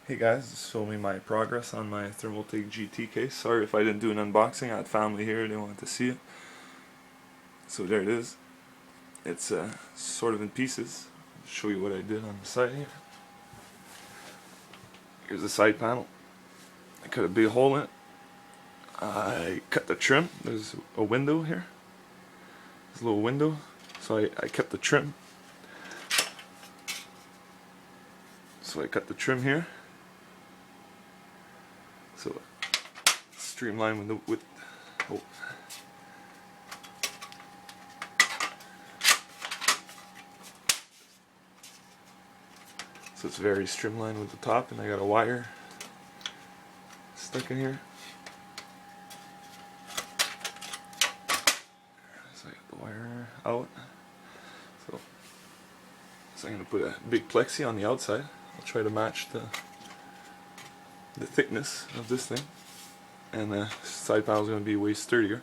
Hey guys, just showing me my progress on my Thermaltake GT case. Sorry if I didn't do an unboxing, I had family here, they wanted to see it. So there it is. It's sort of in pieces. I'll show you what I did on the side here. Here's the side panel. I cut a big hole in it. I cut the trim. There's a window here. There's a little window. So I kept the trim. So I cut the trim here. So streamline with oh. So it's very streamlined with the top, and I got a wire stuck in here. So I got the wire out. So I'm going to put a big plexi on the outside. I'll try to match the thickness of this thing, and the side panel is going to be way sturdier.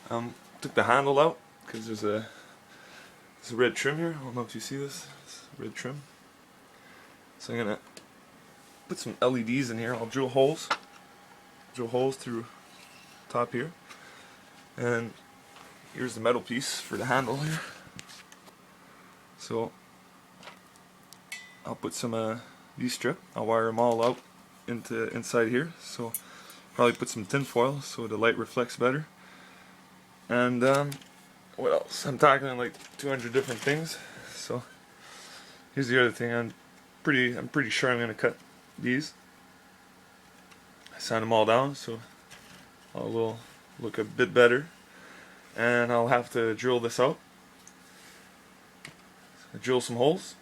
Took the handle out because there's a red trim here. I don't know if you see this. It's red trim. So I'm going to put some LEDs in here. I'll drill holes through top here, and here's the metal piece for the handle here. So I'll put some V-strip. I'll wire them all out inside here. So probably put some tin foil so the light reflects better. And what else? I'm tackling like 200 different things. So here's the other thing. I'm pretty sure I'm gonna cut these. I sand them all down so it will look a bit better. And I'll have to drill this out. So drill some holes.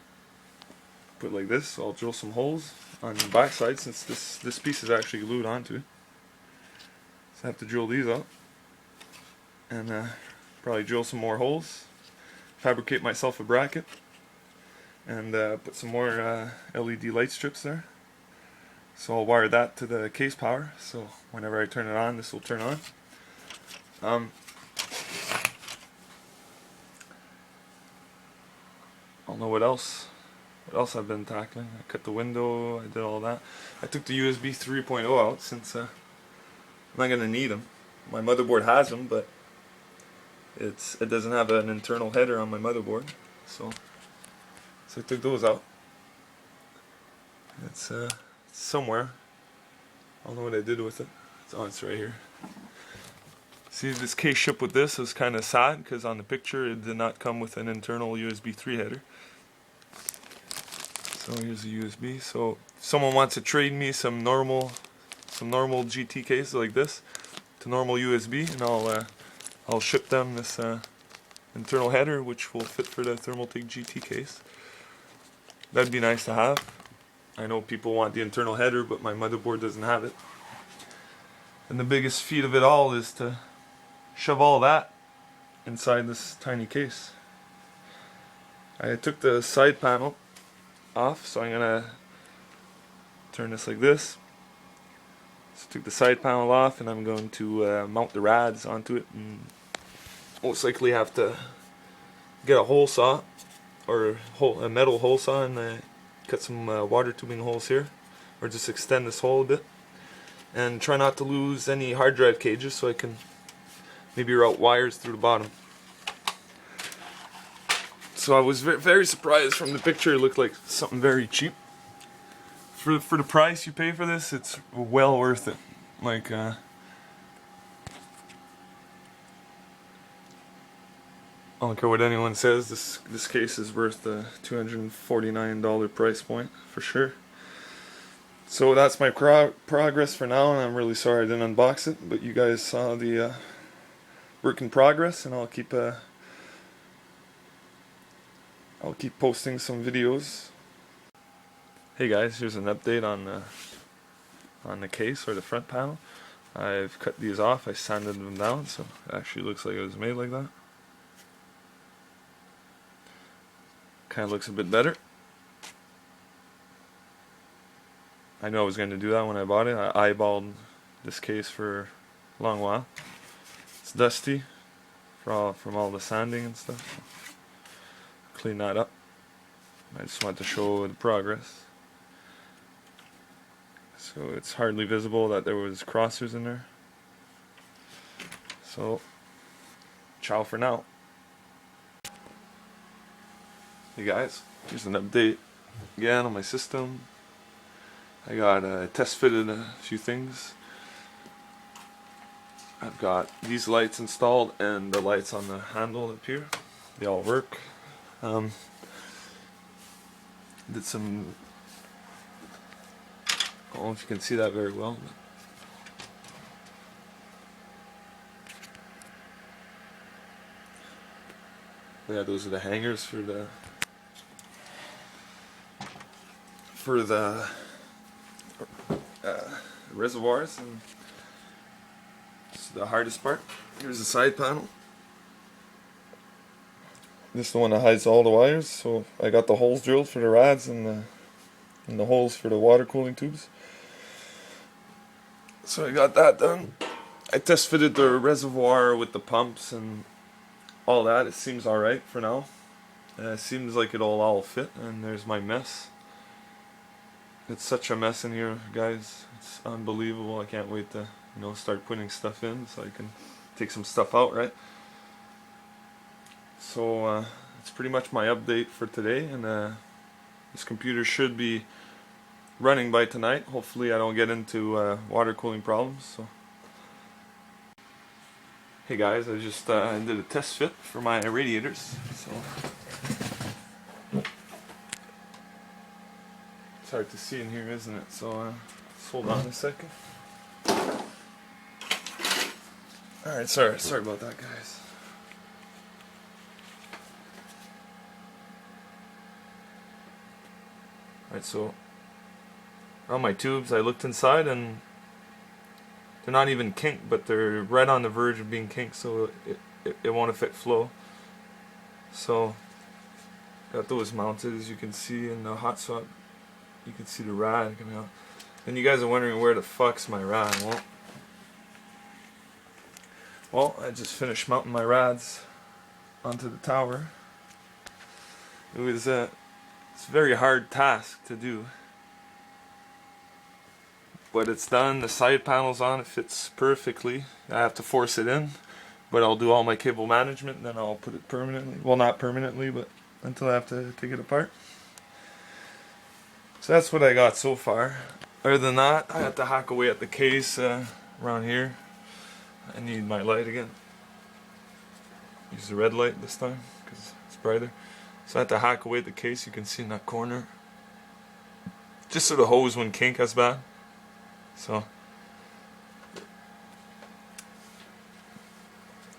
Put it like this. So I'll drill some holes on the back side since this piece is actually glued onto it. So I have to drill these out. And probably drill some more holes, fabricate myself a bracket, and put some more LED light strips there. So I'll wire that to the case power, so whenever I turn it on, this will turn on. I don't know what else I've been tackling. I cut the window, I did all that. I took the USB 3.0 out since I'm not going to need them. My motherboard has them, but it doesn't have an internal header on my motherboard, so I took those out. It's somewhere. I don't know what I did with it. It's right here. See, this case shipped with this is kind of sad because on the picture it did not come with an internal USB 3 header. So here's the USB. So if someone wants to trade me some normal GT cases like this to normal USB, and I'll ship them this internal header, which will fit for the Thermaltake GT case. That'd be nice to have. I know people want the internal header, but my motherboard doesn't have it. And the biggest feat of it all is to shove all that inside this tiny case. I took the side panel off, so I'm gonna turn this like this. So I took the side panel off, and I'm going to mount the rads onto it, and most likely have to get a hole saw or a metal hole saw and cut some water tubing holes here, or just extend this hole a bit, and try not to lose any hard drive cages so I can maybe route wires through the bottom. So I was very surprised from the picture. It looked like something very cheap. For the price you pay for this, it's well worth it. Like I don't care what anyone says, this case is worth the $249 price point for sure. So that's my progress for now, and I'm really sorry I didn't unbox it, but you guys saw the work in progress, and I'll keep posting some videos. Hey guys, here's an update on the case or the front panel. I've cut these off, I sanded them down, so it actually looks like it was made like that. Kind of looks a bit better. I knew I was going to do that when I bought it. I eyeballed this case for a long while. It's dusty from all the sanding and stuff. Clean that up. I just want to show the progress. so it's hardly visible that there was crossers in there. So, ciao for now. Hey guys, here's an update again on my system. I got test fitted a few things. I've got these lights installed and the lights on the handle up here. They all work. Did some, I don't know if you can see that very well. Yeah, those are the hangers for the reservoirs, and this is the hardest part. Here's the side panel. This is the one that hides all the wires, so I got the holes drilled for the rads and the holes for the water cooling tubes. So I got that done. I test fitted the reservoir with the pumps and all that. It seems alright for now. It seems like it'll all fit, and there's my mess. It's such a mess in here, guys. It's unbelievable. I can't wait to, start putting stuff in so I can take some stuff out, right? So it's pretty much my update for today, and this computer should be running by tonight. Hopefully I don't get into water cooling problems. So, hey guys, I just did a test fit for my radiators. So it's hard to see in here, isn't it? So just hold on a second. Alright, sorry about that, guys. Alright, so on my tubes I looked inside and they're not even kinked, but they're right on the verge of being kinked, so it won't affect flow. So got those mounted, as you can see in the hot swap. You can see the rad coming out. And you guys are wondering where the fuck's my rad. Well, I just finished mounting my rads onto the tower. It was it's a very hard task to do, but it's done. The side panel's on, it fits perfectly. I have to force it in, but I'll do all my cable management and then I'll put it permanently. Well, not permanently, but until I have to take it apart. So that's what I got so far. Other than that, I have to hack away at the case around here. I need my light again. Use the red light this time because it's brighter. So I have to hack away at the case. You can see in that corner. Just so the hose wouldn't kink as bad. So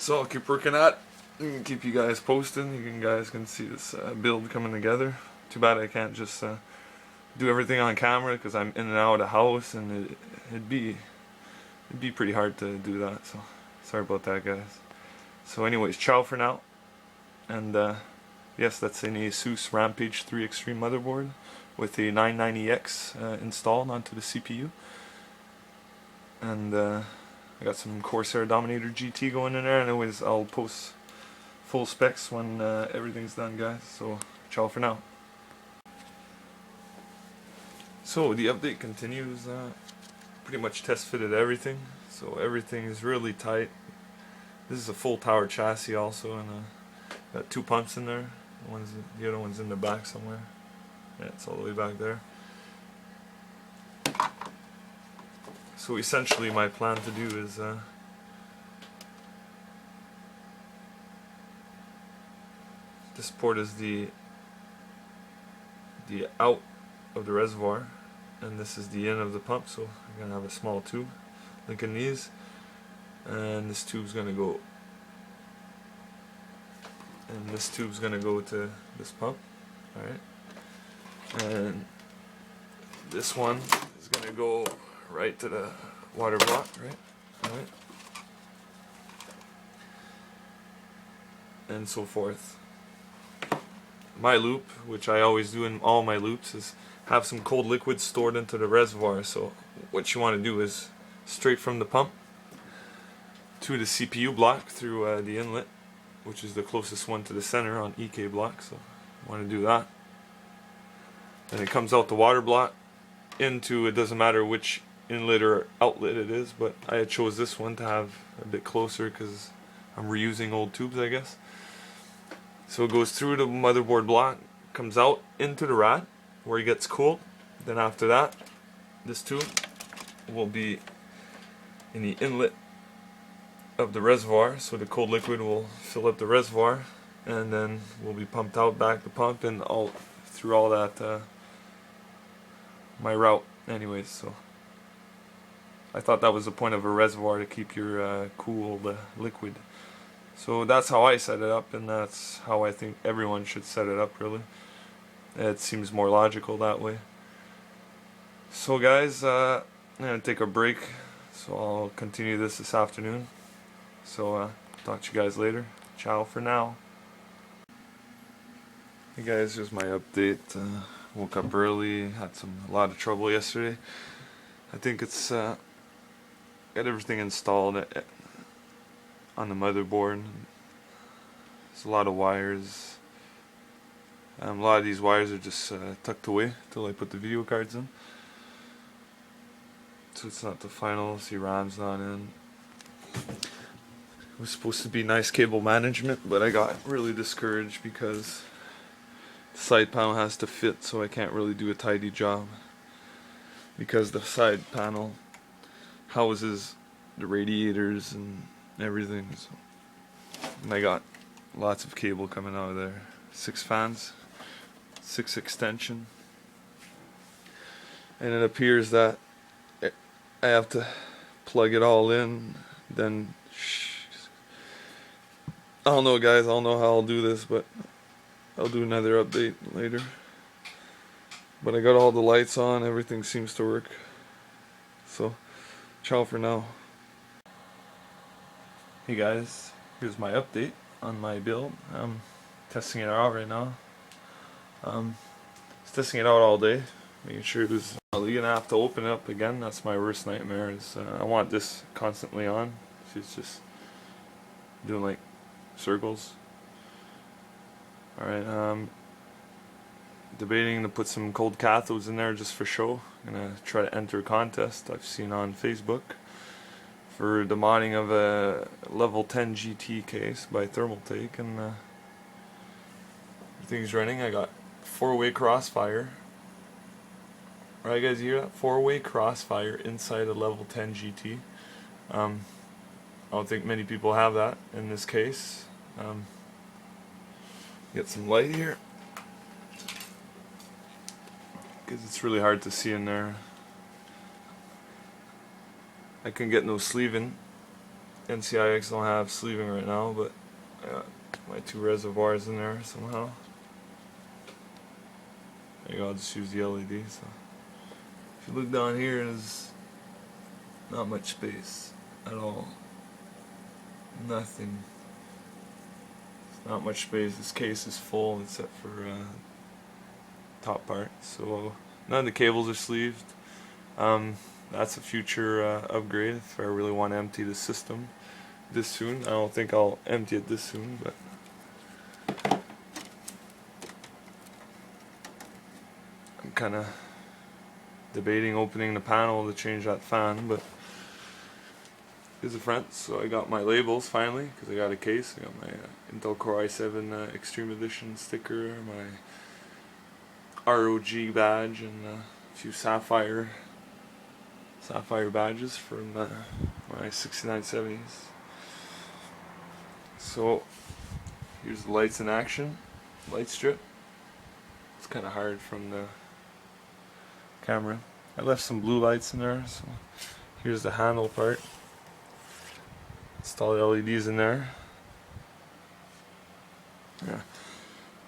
I'll keep working at it and keep you guys posted. You guys can see this build coming together. Too bad I can't just do everything on camera because I'm in and out of the house, and it'd be pretty hard to do that. So sorry about that, guys. So anyways, ciao for now. And yes, that's an Asus Rampage 3 Extreme motherboard with a 990X installed onto the CPU. And I got some Corsair Dominator GT going in there. Anyways, I'll post full specs when everything's done, guys. So ciao for now. So the update continues. Pretty much test fitted everything, so everything is really tight. This is a full tower chassis also, and got two pumps in there. The other one's in the back somewhere. Yeah, it's all the way back there. So essentially my plan to do is this port is the out of the reservoir, and this is the in of the pump, so I'm gonna have a small tube linking these, and this tube's gonna go, and this tube's gonna go to this pump. Alright, and this one is gonna go right to the water block, right? Alright, and so forth. My loop, which I always do in all my loops, is have some cold liquid stored into the reservoir. So what you want to do is straight from the pump to the CPU block through the inlet, which is the closest one to the center on EK block. So you want to do that. Then it comes out the water block into, it doesn't matter which inlet or outlet it is, but I chose this one to have a bit closer because I'm reusing old tubes, I guess. So it goes through the motherboard block, comes out into the rad where it gets cooled. Then after that, this tube will be in the inlet of the reservoir, so the cold liquid will fill up the reservoir and then will be pumped out back to pump and all through all that my route anyways. So I thought that was the point of a reservoir, to keep your cooled liquid. So that's how I set it up, and that's how I think everyone should set it up, really. It seems more logical that way. So guys, I'm going to take a break, so I'll continue this afternoon. So talk to you guys later. Ciao for now. Hey guys, here's my update. Woke up early, had a lot of trouble yesterday. I think it's got everything installed on the motherboard. There's a lot of wires. A lot of these wires are just tucked away till I put the video cards in. So it's not the final. See, RAM's not in. It was supposed to be nice cable management, but I got really discouraged because the side panel has to fit, so I can't really do a tidy job. Because the side panel houses the radiators and everything. So. And I got lots of cable coming out of there. 6 fans, 6 extension. And it appears that I have to plug it all in, then I don't know guys, I don't know how I'll do this, but I'll do another update later. But I got all the lights on, everything seems to work. So, ciao for now. Hey guys, here's my update on my build. I'm testing it out right now. Just testing it out all day, making sure there's you're gonna have to open it up again. That's my worst nightmare. Is I want this constantly on. She's just doing like circles. Alright, debating to put some cold cathodes in there just for show. I'm gonna try to enter a contest I've seen on Facebook for the modding of a level 10 GT case by Thermaltake, and everything's running. I got 4-way crossfire. Alright guys, you hear that? 4-way crossfire inside a level 10 GT. I don't think many people have that in this case. Get some light here, because it's really hard to see in there. I can get no sleeving. NCIX don't have sleeving right now, but I got my 2 reservoirs in there somehow. There you go, I'll just use the LED. So if you look down here, there's not much space at all. Nothing. Not much space. This case is full except for top part. So none of the cables are sleeved. That's a future upgrade if I really want to empty the system this soon. I don't think I'll empty it this soon, but I'm kind of debating opening the panel to change that fan. But here's the front. So I got my labels finally, because I got a case. I got my Intel Core i7 Extreme Edition sticker, my ROG badge, and a few sapphire badges from my 6970s. So here's the lights in action. Light strip. It's kind of hard from the camera. I left some blue lights in there. So here's the handle part. Install the LEDs in there. Yeah,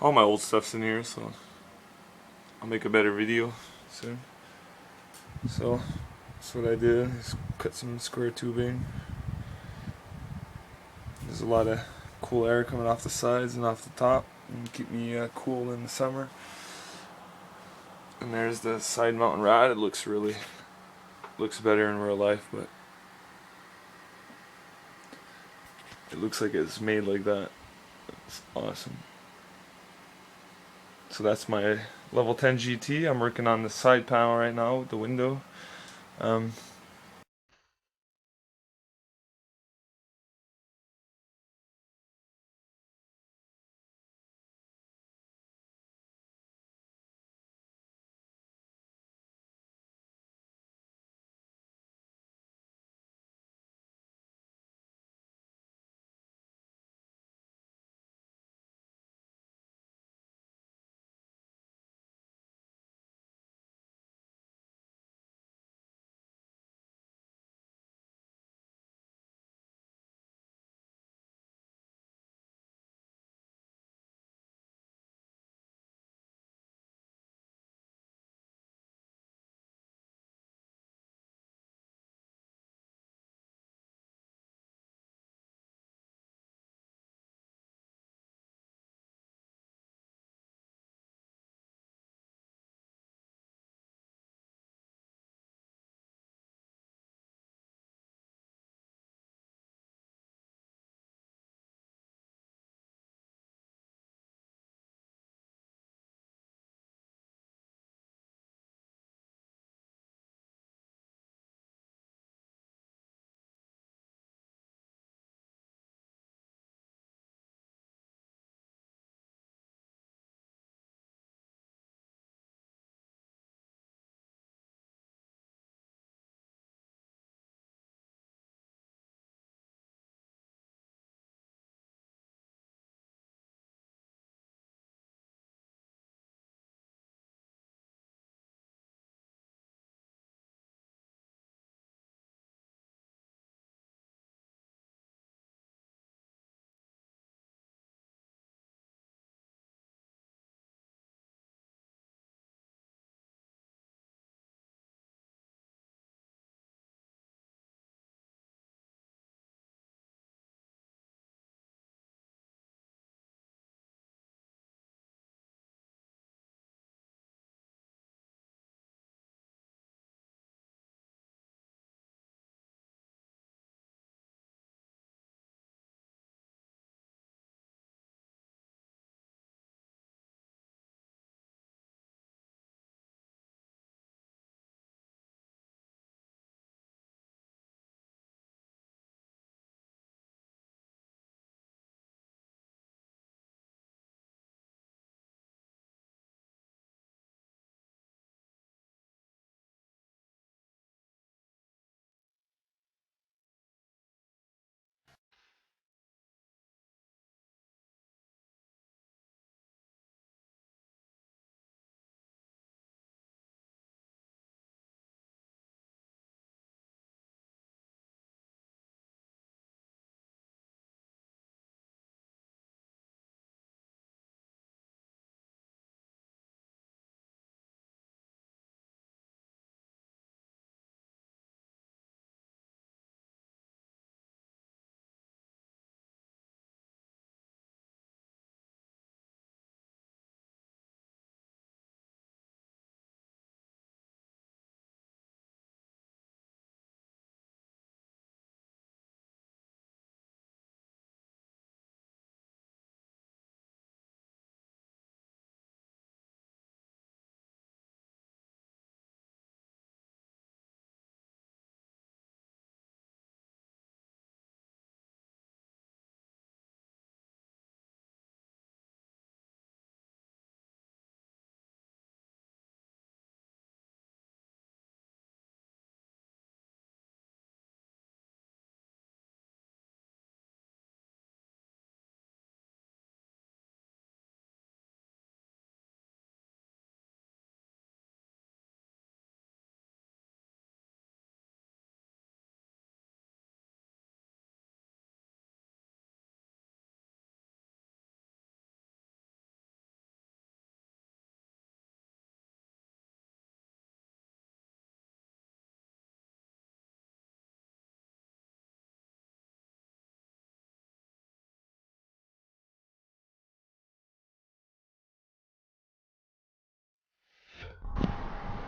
all my old stuff's in here, so I'll make a better video soon. So that's what I did. Just cut some square tubing. There's a lot of cool air coming off the sides and off the top, and keep me cool in the summer. And there's the side mountain rad. It looks better in real life, but it looks like it's made like that. It's awesome. So that's my level 10 GT. I'm working on the side panel right now with the window.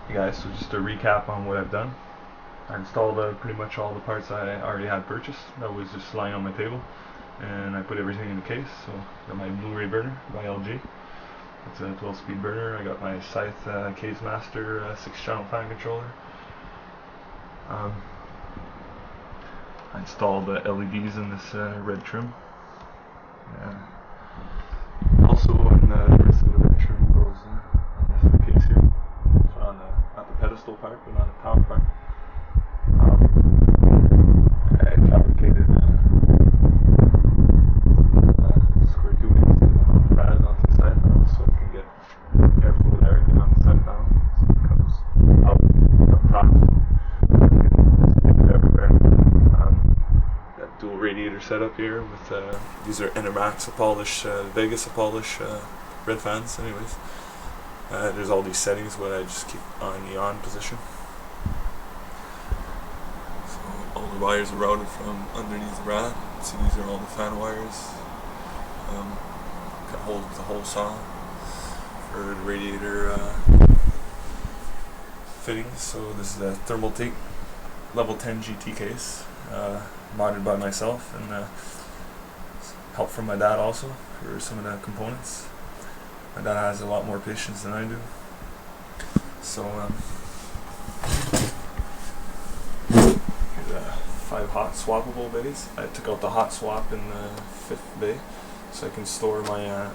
Hey guys, so just a recap on what I've done. I installed pretty much all the parts I already had purchased that was just lying on my table, and I put everything in the case. So got my Blu-ray burner by LG, It's a 12-speed burner. I got my Scythe Case Master 6-channel fan controller. I installed LEDs in this red trim. Also, in the rest of the red trim goes on this case here. So on not the pedestal part, but on the top part. I fabricated square tubing to rad it onto the side panel so I can get airflow and everything on the side panel. So it comes up top. Everywhere. Got dual radiator setup here with these are Enermax Polish, Vegas Polish red fans. Anyways, there's all these settings, but I just keep on the on position. So all the wires are routed from underneath the rad. So these are all the fan wires. Got hold of the hole saw for the radiator fittings. So this is a Thermaltake Level 10 GT case, modded by myself, and help from my dad also for some of the components. My dad has a lot more patience than I do. So here's 5 hot swappable bays. I took out the hot swap in the 5th bay so I can store my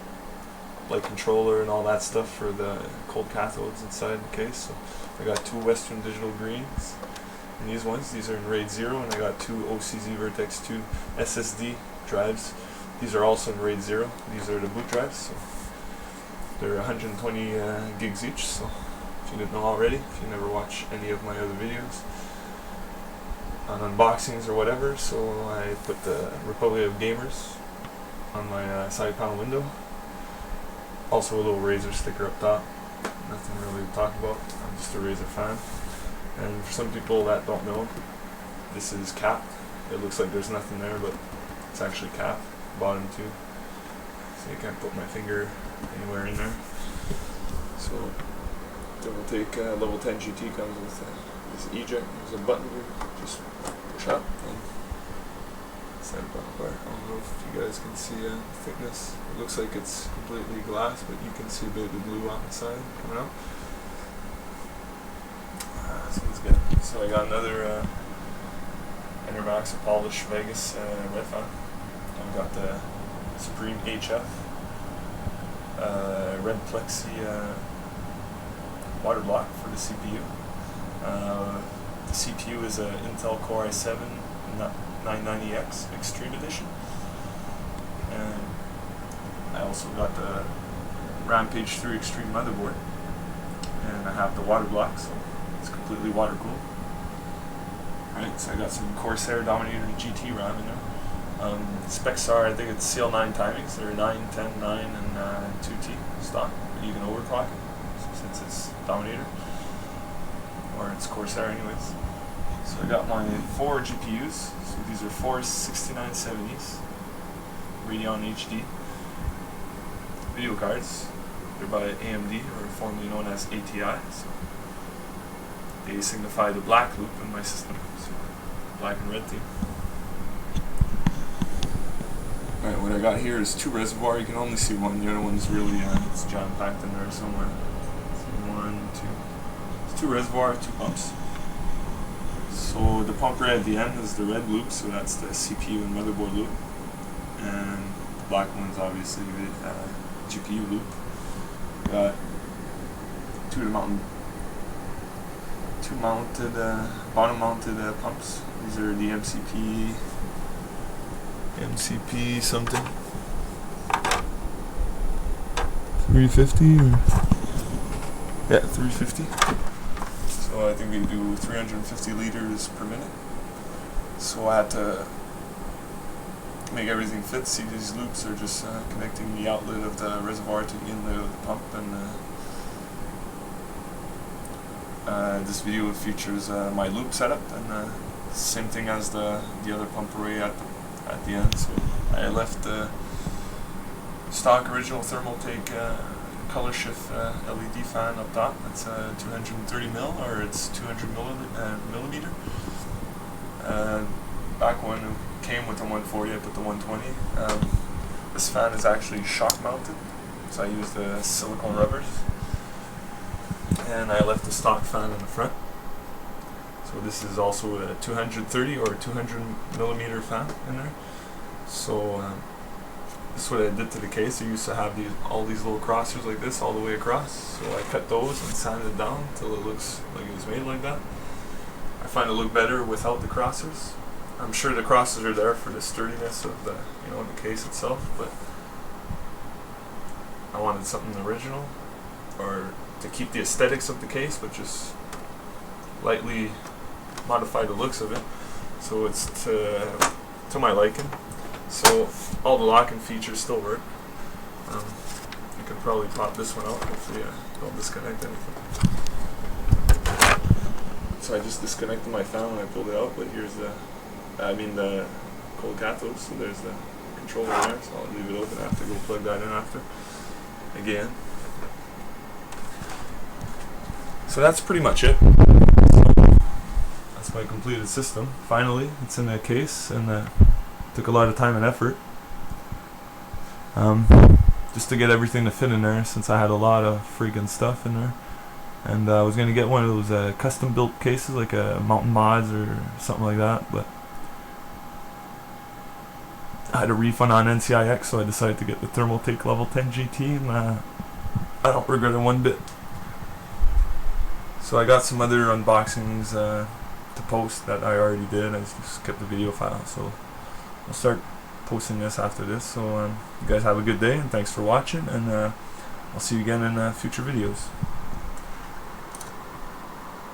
light controller and all that stuff for the cold cathodes inside the case. So I got 2 Western Digital greens. And these ones, these are in RAID 0, and I got 2 OCZ Vertex 2 SSD drives. These are also in RAID 0. These are the boot drives, so they're 120 gigs each. So if you didn't know already, if you never watch any of my other videos on unboxings or whatever, so I put the Republic of Gamers on my side panel window. Also a little Razer sticker up top. Nothing really to talk about. I'm just a Razer fan. And for some people that don't know, this is capped. It looks like there's nothing there, but it's actually capped, bottom too. So you can't put my finger anywhere in there. So Thermaltake Level 10 GT comes with this eject. There's a button you just push up and set it back there. I don't know if you guys can see the thickness. It looks like it's completely glass, but you can see a bit of the blue on the side coming out. This one's good. So I got another Enermax Polish Vegas red fan. I've got the Supreme HF red plexi water block for the CPU. The CPU is an Intel Core i7 990X Extreme Edition. And I also got the Rampage 3 Extreme motherboard. And I have the water block, so it's completely water cooled. Right, so I got some Corsair Dominator GT RAM in there. Specs are, I think it's CL9 timings. They're 9, 10, 9, and 2T stock. But you can overclock it since it's Dominator, or it's Corsair anyways. So I got my 4 GPUs. So these are 4 6970s, Radeon HD video cards. They're by AMD, or formerly known as ATI. So they signify the black loop in my system. So black and red team. Alright, what I got here is 2 reservoirs. You can only see one. The other one's really it's jam packed in there somewhere. So 1, 2. It's 2 reservoirs, 2 pumps. So the pump right at the end is the red loop, so that's the CPU and motherboard loop. And the black one's obviously the GPU loop. Got 2 mounted, bottom mounted pumps. These are the MCP something 350 or yeah 350. So I think they do 350 liters per minute. So I had to make everything fit. See, these loops are just connecting the outlet of the reservoir to the inlet of the pump, and this video features my loop setup, and same thing as the other pump array at the end. So I left the stock original Thermaltake color shift LED fan up top. It's 230 mil, or it's 200 millimeter. Back when it came with the 140, I put the 120. This fan is actually shock mounted, So I used the silicone rubbers, and I left the stock fan in the front. So this is also a 230 or 200 millimeter fan in there. So this is what I did to the case. I used to have all these little crossers like this all the way across. So I cut those and sanded it down until it looks like it was made like that. I find it look better without the crossers. I'm sure the crossers are there for the sturdiness of the the case itself, but I wanted something original, or to keep the aesthetics of the case, but just lightly modify the looks of it, so it's to my liking. So all the locking features still work. You can probably pop this one out. Hopefully I don't disconnect anything. So I just disconnected my fan when I pulled it out, but here's the cold cathode, so there's the controller there, so I'll leave it open. I have to go plug that in after again. So that's pretty much it. That's my completed system. Finally, it's in the case, and took a lot of time and effort just to get everything to fit in there, since I had a lot of freaking stuff in there. And I was going to get one of those custom built cases, like a Mountain Mods or something like that, but I had a refund on NCIX, so I decided to get the Thermaltake Level 10 GT, and I don't regret it one bit. So I got some other unboxings to post that I already did. I just kept the video file, so I'll start posting this after this. So you guys have a good day, and thanks for watching, and I'll see you again in future videos.